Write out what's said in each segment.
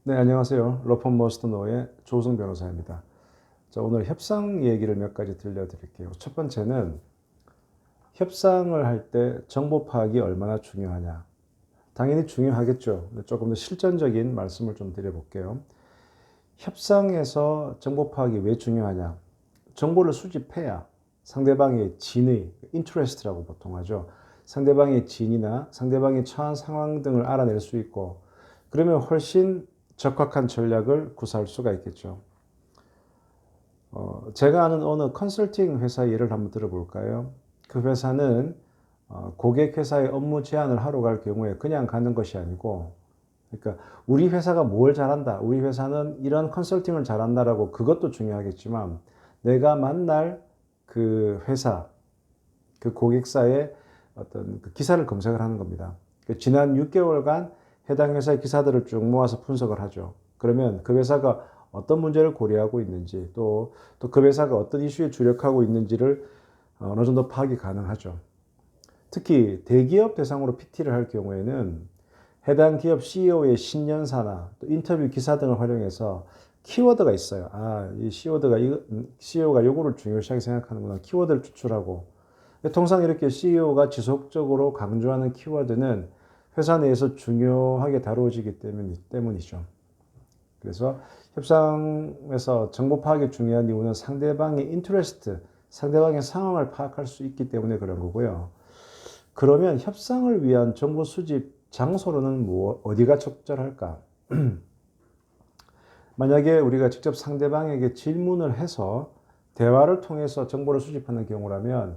네, 안녕하세요. 러펌머스터노의 조승 변호사입니다. 자, 오늘 협상 얘기를 몇 가지 들려드릴게요. 첫 번째는 협상을 할 때 정보 파악이 얼마나 중요하냐. 당연히 중요하겠죠. 근데 조금 더 실전적인 말씀을 좀 드려볼게요. 협상에서 정보 파악이 왜 중요하냐. 정보를 수집해야 상대방의 진의, interest라고 보통 하죠. 상대방의 진이나 상대방이 처한 상황 등을 알아낼 수 있고, 그러면 훨씬 적확한 전략을 구사할 수가 있겠죠. 제가 아는 어느 컨설팅 회사 예를 한번 들어볼까요? 그 회사는 고객 회사에 업무 제안을 하러 갈 경우에 그냥 가는 것이 아니고, 그러니까 우리 회사가 뭘 잘한다, 우리 회사는 이런 컨설팅을 잘한다라고 그것도 중요하겠지만, 내가 만날 그 회사, 그 고객사의 어떤 그 기사를 검색을 하는 겁니다. 지난 6개월간 해당 회사의 기사들을 쭉 모아서 분석을 하죠. 그러면 그 회사가 어떤 문제를 고려하고 있는지, 또 그 회사가 어떤 이슈에 주력하고 있는지를 어느 정도 파악이 가능하죠. 특히 대기업 대상으로 PT를 할 경우에는 해당 기업 CEO의 신년사나 또 인터뷰 기사 등을 활용해서 키워드가 있어요. 이 CEO가 요거를 중요시하게 생각하는구나. 키워드를 추출하고, 통상 이렇게 CEO가 지속적으로 강조하는 키워드는 회사 내에서 중요하게 다루어지기 때문이죠. 그래서 협상에서 정보 파악이 중요한 이유는 상대방의 인터레스트, 상대방의 상황을 파악할 수 있기 때문에 그런 거고요. 그러면 협상을 위한 정보 수집 장소로는 어디가 적절할까? 만약에 우리가 직접 상대방에게 질문을 해서 대화를 통해서 정보를 수집하는 경우라면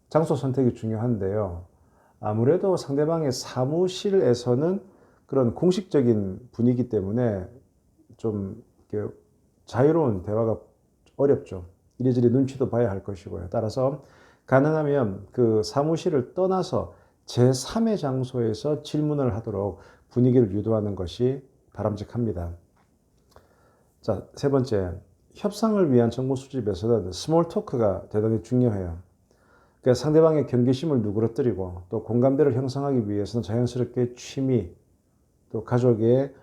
장소 선택이 중요한데요. 아무래도 상대방의 사무실에서는 그런 공식적인 분위기 때문에 좀 자유로운 대화가 어렵죠. 이리저리 눈치도 봐야 할 것이고요. 따라서 가능하면 그 사무실을 떠나서 제3의 장소에서 질문을 하도록 분위기를 유도하는 것이 바람직합니다. 자, 세 번째, 협상을 위한 정보 수집에서는 스몰 토크가 대단히 중요해요. 그러니까 상대방의 경계심을 누그러뜨리고 또 공감대를 형성하기 위해서는 자연스럽게 취미, 또 가족의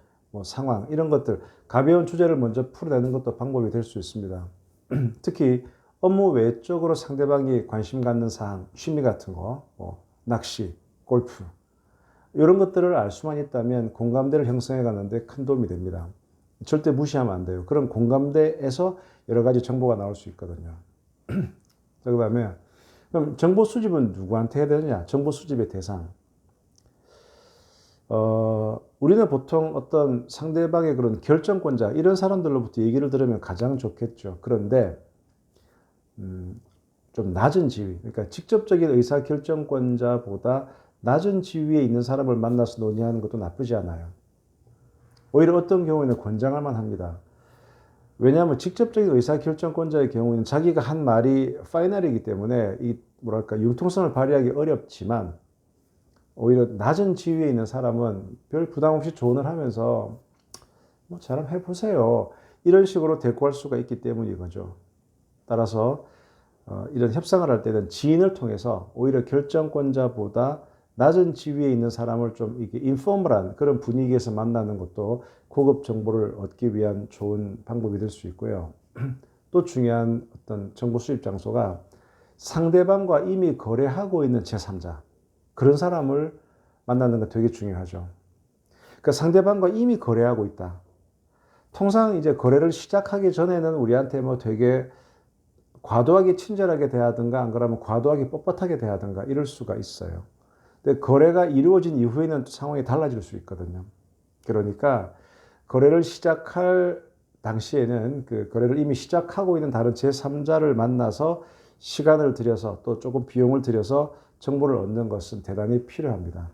상황, 이런 것들, 가벼운 주제를 먼저 풀어내는 것도 방법이 될 수 있습니다. 특히 업무 외적으로 상대방이 관심 갖는 사항, 취미 같은 거, 낚시, 골프, 이런 것들을 알 수만 있다면 공감대를 형성해 가는데 큰 도움이 됩니다. 절대 무시하면 안 돼요. 그런 공감대에서 여러 가지 정보가 나올 수 있거든요. 자, 그다음에 그럼 정보 수집은 누구한테 해야 되느냐? 정보 수집의 대상. 우리는 보통 어떤 상대방의 그런 결정권자, 이런 사람들로부터 얘기를 들으면 가장 좋겠죠. 그런데, 좀 낮은 지위, 그러니까 직접적인 의사결정권자보다 낮은 지위에 있는 사람을 만나서 논의하는 것도 나쁘지 않아요. 오히려 어떤 경우에는 권장할 만합니다. 왜냐하면 직접적인 의사결정권자의 경우에는 자기가 한 말이 파이널이기 때문에 융통성을 발휘하기 어렵지만, 오히려 낮은 지위에 있는 사람은 별 부담 없이 조언을 하면서 잘 한번 해보세요, 이런 식으로 대꾸할 수가 있기 때문인 거죠. 따라서 이런 협상을 할 때는 지인을 통해서 오히려 결정권자보다 낮은 지위에 있는 사람을 좀 이렇게 인포멀한 그런 분위기에서 만나는 것도 고급 정보를 얻기 위한 좋은 방법이 될 수 있고요. 또 중요한 어떤 정보 수집 장소가 상대방과 이미 거래하고 있는 제3자, 그런 사람을 만나는 거 되게 중요하죠. 그러니까 상대방과 이미 거래하고 있다. 통상 이제 거래를 시작하기 전에는 우리한테 되게 과도하게 친절하게 대하든가, 안 그러면 과도하게 뻣뻣하게 대하든가 이럴 수가 있어요. 근데 거래가 이루어진 이후에는 상황이 달라질 수 있거든요. 그러니까 거래를 시작할 당시에는 그 거래를 이미 시작하고 있는 다른 제3자를 만나서 시간을 들여서 또 조금 비용을 들여서 정보를 얻는 것은 대단히 필요합니다.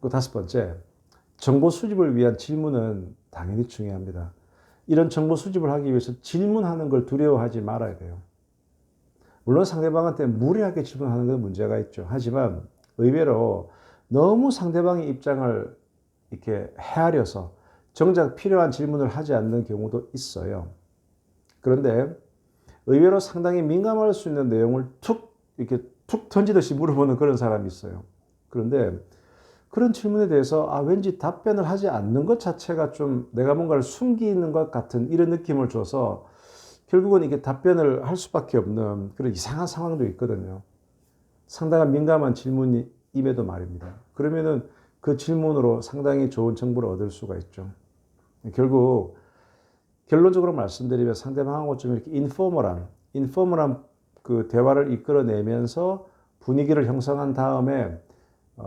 그 다섯 번째, 정보 수집을 위한 질문은 당연히 중요합니다. 이런 정보 수집을 하기 위해서 질문하는 걸 두려워하지 말아야 돼요. 물론 상대방한테 무리하게 질문하는 건 문제가 있죠. 하지만 의외로 너무 상대방의 입장을 이렇게 헤아려서 정작 필요한 질문을 하지 않는 경우도 있어요. 그런데 의외로 상당히 민감할 수 있는 내용을 이렇게 툭 던지듯이 물어보는 그런 사람이 있어요. 그런데 그런 질문에 대해서 왠지 답변을 하지 않는 것 자체가 좀 내가 뭔가를 숨기는 것 같은 이런 느낌을 줘서 결국은 이게 답변을 할 수밖에 없는 그런 이상한 상황도 있거든요. 상당한 민감한 질문임에도 말입니다. 그러면은 그 질문으로 상당히 좋은 정보를 얻을 수가 있죠. 결국 결론적으로 말씀드리면 상대방하고 좀 이렇게 인포멀한 그 대화를 이끌어내면서 분위기를 형성한 다음에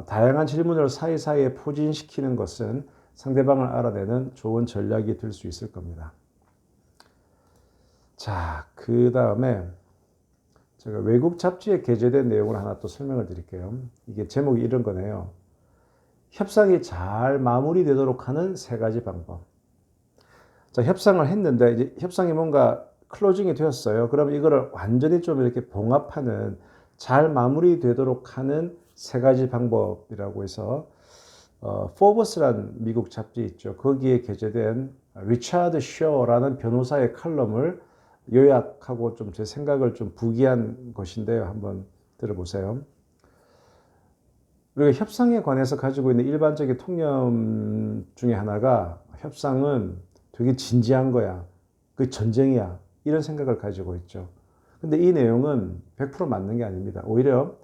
다양한 질문을 사이사이에 포진시키는 것은 상대방을 알아내는 좋은 전략이 될 수 있을 겁니다. 자, 그 다음에 제가 외국 잡지에 게재된 내용을 하나 또 설명을 드릴게요. 이게 제목이 이런 거네요. 협상이 잘 마무리되도록 하는 3가지 방법. 자, 협상을 했는데 이제 협상이 뭔가 클로징이 되었어요. 그러면 이거를 완전히 좀 이렇게 봉합하는 잘 마무리되도록 하는 3가지 방법이라고 해서 포버스란 미국 잡지 있죠. 거기에 게재된 리차드 쇼라는 변호사의 칼럼을 요약하고 좀 제 생각을 좀 부기한 것인데요. 한번 들어보세요. 우리가 협상에 관해서 가지고 있는 일반적인 통념 중에 하나가 협상은 되게 진지한 거야. 그 전쟁이야. 이런 생각을 가지고 있죠. 근데 이 내용은 100% 맞는 게 아닙니다. 오히려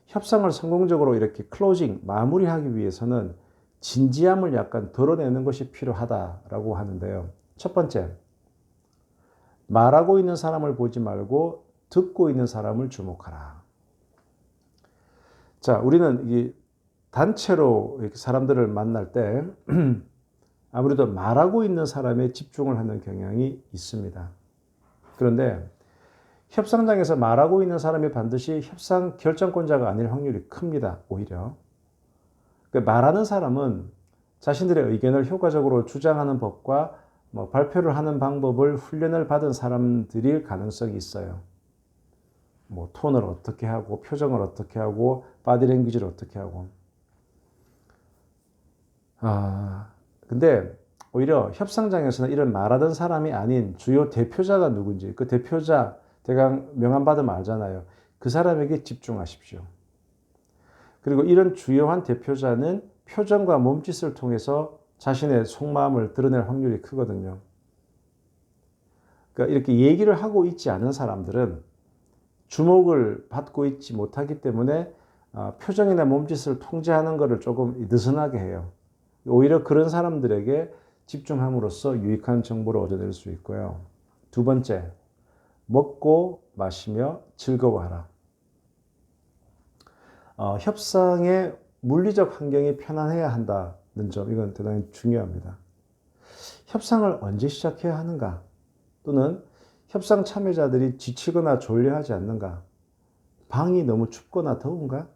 협상을 성공적으로 이렇게 클로징, 마무리하기 위해서는 진지함을 약간 덜어내는 것이 필요하다라고 하는데요. 첫 번째, 말하고 있는 사람을 보지 말고 듣고 있는 사람을 주목하라. 자, 우리는 이 단체로 이렇게 사람들을 만날 때 아무래도 말하고 있는 사람에 집중을 하는 경향이 있습니다. 그런데 협상장에서 말하고 있는 사람이 반드시 협상 결정권자가 아닐 확률이 큽니다. 오히려. 말하는 사람은 자신들의 의견을 효과적으로 주장하는 법과 발표를 하는 방법을 훈련을 받은 사람들일 가능성이 있어요. 톤을 어떻게 하고, 표정을 어떻게 하고, 바디랭귀지를 어떻게 하고. 근데 오히려 협상장에서는 이런 말하던 사람이 아닌 주요 대표자가 누군지, 그 대표자, 대강 명함 받으면 알잖아요. 그 사람에게 집중하십시오. 그리고 이런 주요한 대표자는 표정과 몸짓을 통해서 자신의 속마음을 드러낼 확률이 크거든요. 그러니까 이렇게 얘기를 하고 있지 않은 사람들은 주목을 받고 있지 못하기 때문에 표정이나 몸짓을 통제하는 것을 조금 느슨하게 해요. 오히려 그런 사람들에게 집중함으로써 유익한 정보를 얻어낼 수 있고요. 2번째, 먹고 마시며 즐거워하라. 협상의 물리적 환경이 편안해야 한다는 점, 이건 대단히 중요합니다. 협상을 언제 시작해야 하는가? 또는 협상 참여자들이 지치거나 졸려하지 않는가? 방이 너무 춥거나 더운가?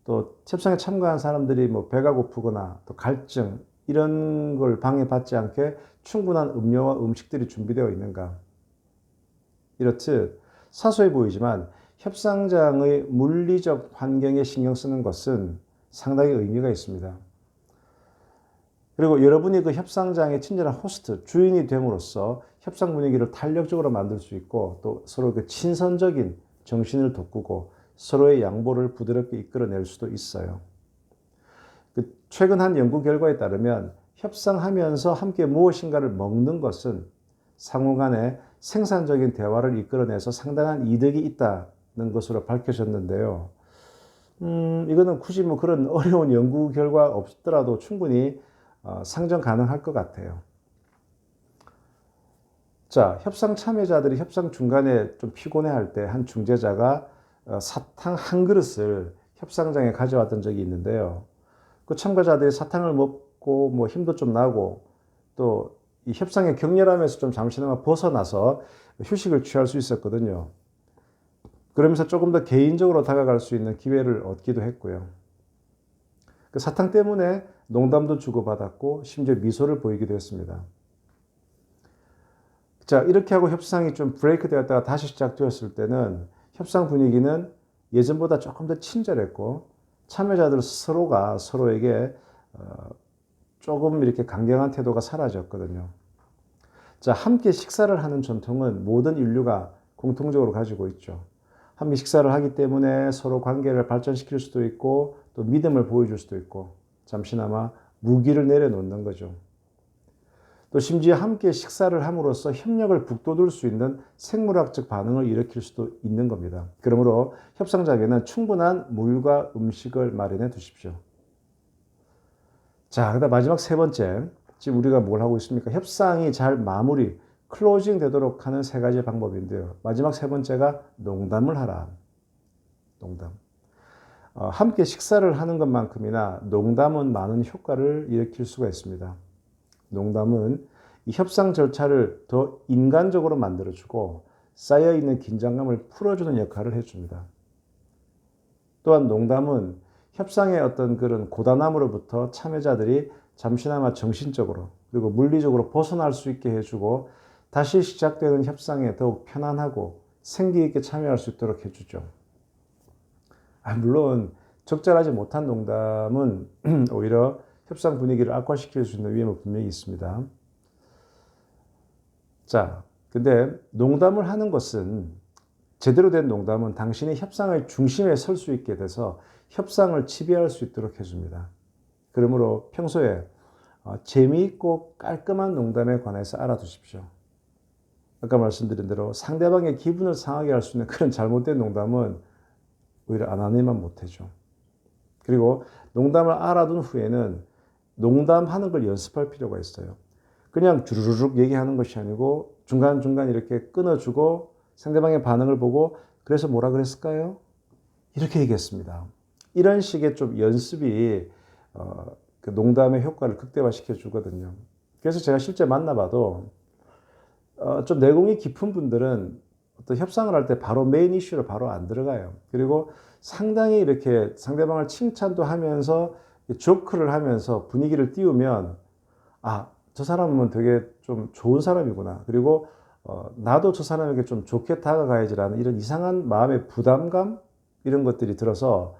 또 협상에 참가한 사람들이 배가 고프거나 또 갈증 이런 걸 방해받지 않게 충분한 음료와 음식들이 준비되어 있는가? 이렇듯 사소해 보이지만 협상장의 물리적 환경에 신경 쓰는 것은 상당히 의미가 있습니다. 그리고 여러분이 그 협상장의 친절한 호스트, 주인이 됨으로써 협상 분위기를 탄력적으로 만들 수 있고 또 서로 그 친선적인 정신을 돋구고 서로의 양보를 부드럽게 이끌어낼 수도 있어요. 최근 한 연구 결과에 따르면 협상하면서 함께 무엇인가를 먹는 것은 상호 간에 생산적인 대화를 이끌어내서 상당한 이득이 있다는 것으로 밝혀졌는데요. 이거는 굳이 그런 어려운 연구 결과 없더라도 충분히 상정 가능할 것 같아요. 자, 협상 참여자들이 협상 중간에 좀 피곤해할 때 한 중재자가 사탕 한 그릇을 협상장에 가져왔던 적이 있는데요. 그 참가자들이 사탕을 먹고 힘도 좀 나고 또 이 협상의 격렬함에서 좀 잠시나마 벗어나서 휴식을 취할 수 있었거든요. 그러면서 조금 더 개인적으로 다가갈 수 있는 기회를 얻기도 했고요. 그 사탕 때문에 농담도 주고받았고 심지어 미소를 보이기도 했습니다. 자, 이렇게 하고 협상이 좀 브레이크 되었다가 다시 시작되었을 때는 협상 분위기는 예전보다 조금 더 친절했고 참여자들 서로가 서로에게 조금 이렇게 강경한 태도가 사라졌거든요. 자, 함께 식사를 하는 전통은 모든 인류가 공통적으로 가지고 있죠. 함께 식사를 하기 때문에 서로 관계를 발전시킬 수도 있고 또 믿음을 보여줄 수도 있고 잠시나마 무기를 내려놓는 거죠. 또 심지어 함께 식사를 함으로써 협력을 북돋울 수 있는 생물학적 반응을 일으킬 수도 있는 겁니다. 그러므로 협상장에는 충분한 물과 음식을 마련해 두십시오. 자, 그다음 마지막 세 번째. 지금 우리가 뭘 하고 있습니까? 협상이 잘 마무리, 클로징 되도록 하는 세 가지 방법인데요. 마지막 세 번째가 농담을 하라. 농담. 함께 식사를 하는 것만큼이나 농담은 많은 효과를 일으킬 수가 있습니다. 농담은 이 협상 절차를 더 인간적으로 만들어주고 쌓여있는 긴장감을 풀어주는 역할을 해줍니다. 또한 농담은 협상의 어떤 그런 고단함으로부터 참여자들이 잠시나마 정신적으로 그리고 물리적으로 벗어날 수 있게 해주고 다시 시작되는 협상에 더욱 편안하고 생기 있게 참여할 수 있도록 해주죠. 물론 적절하지 못한 농담은 오히려 협상 분위기를 악화시킬 수 있는 위험은 분명히 있습니다. 자, 근데 농담을 하는 것은 제대로 된 농담은 당신이 협상의 중심에 설 수 있게 돼서 협상을 지배할 수 있도록 해줍니다. 그러므로 평소에 재미있고 깔끔한 농담에 관해서 알아두십시오. 아까 말씀드린 대로 상대방의 기분을 상하게 할 수 있는 그런 잘못된 농담은 오히려 안 하니만 못해죠. 그리고 농담을 알아둔 후에는 농담하는 걸 연습할 필요가 있어요. 그냥 주르륵 얘기하는 것이 아니고 중간중간 이렇게 끊어주고 상대방의 반응을 보고 그래서 뭐라 그랬을까요? 이렇게 얘기했습니다. 이런 식의 좀 연습이 그 농담의 효과를 극대화시켜 주거든요. 그래서 제가 실제 만나봐도 좀 내공이 깊은 분들은 어떤 협상을 할 때 바로 메인 이슈로 바로 안 들어가요. 그리고 상당히 이렇게 상대방을 칭찬도 하면서 조크를 하면서 분위기를 띄우면 저 사람은 되게 좀 좋은 사람이구나. 그리고 나도 저 사람에게 좀 좋게 다가가야지라는 이런 이상한 마음의 부담감 이런 것들이 들어서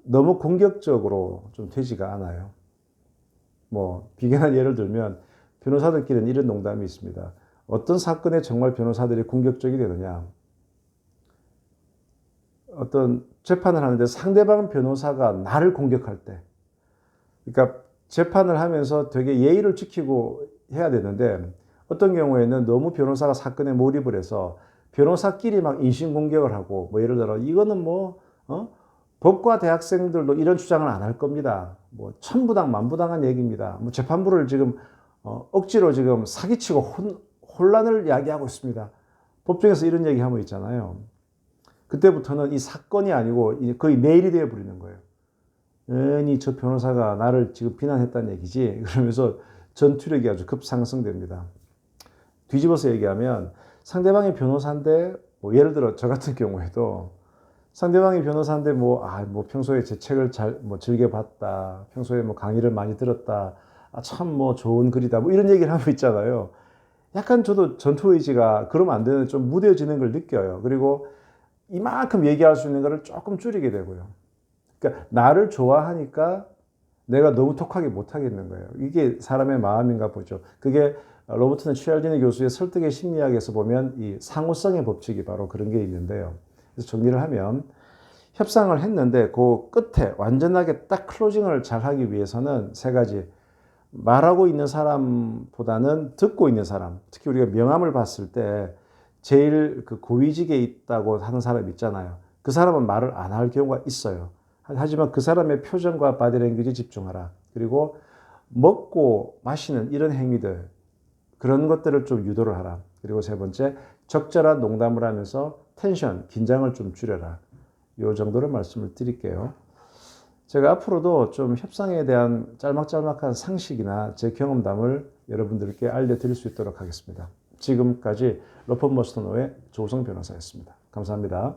너무 공격적으로 좀 되지가 않아요. 뭐 비견한 예를 들면 변호사들끼리는 이런 농담이 있습니다. 어떤 사건에 정말 변호사들이 공격적이 되느냐. 어떤 재판을 하는데 상대방 변호사가 나를 공격할 때, 그러니까 재판을 하면서 되게 예의를 지키고 해야 되는데 어떤 경우에는 너무 변호사가 사건에 몰입을 해서 변호사끼리 막 인신공격을 하고 뭐 예를 들어 이거는 법과 대학생들도 이런 주장을 안 할 겁니다. 뭐 천부당 만부당한 얘기입니다. 뭐 재판부를 지금 억지로 지금 사기치고 혼란을 야기하고 있습니다. 법정에서 이런 얘기하면 있잖아요. 그때부터는 이 사건이 아니고 거의 내일이 되어 버리는 거예요. 아니 저 변호사가 나를 지금 비난했다는 얘기지. 그러면서 전투력이 아주 급상승됩니다. 뒤집어서 얘기하면 상대방이 변호사인데 뭐 예를 들어 저 같은 경우에도 상대방이 변호사인데 평소에 제 책을 즐겨 봤다. 평소에 강의를 많이 들었다. 참 좋은 글이다. 이런 얘기를 하고 있잖아요. 약간 저도 전투 의지가 그러면 안 되는 좀 무뎌지는 걸 느껴요. 그리고 이만큼 얘기할 수 있는 거를 조금 줄이게 되고요. 그러니까 나를 좋아하니까 내가 너무 톡하게 못 하겠는 거예요. 이게 사람의 마음인가 보죠. 그게 로버트 치알디니 교수의 설득의 심리학에서 보면 이 상호성의 법칙이 바로 그런 게 있는데요. 그래서 정리를 하면 협상을 했는데 그 끝에 완전하게 딱 클로징을 잘 하기 위해서는 세 가지. 말하고 있는 사람보다는 듣고 있는 사람, 특히 우리가 명함을 봤을 때 제일 그 고위직에 있다고 하는 사람 있잖아요. 그 사람은 말을 안 할 경우가 있어요. 하지만 그 사람의 표정과 바디랭귀지에 집중하라. 그리고 먹고 마시는 이런 행위들, 그런 것들을 좀 유도를 하라. 그리고 세 번째, 적절한 농담을 하면서 텐션, 긴장을 좀 줄여라. 이 정도로 말씀을 드릴게요. 제가 앞으로도 좀 협상에 대한 짤막짤막한 상식이나 제 경험담을 여러분들께 알려드릴 수 있도록 하겠습니다. 지금까지 로펌 버스터노의 조우성 변호사였습니다. 감사합니다.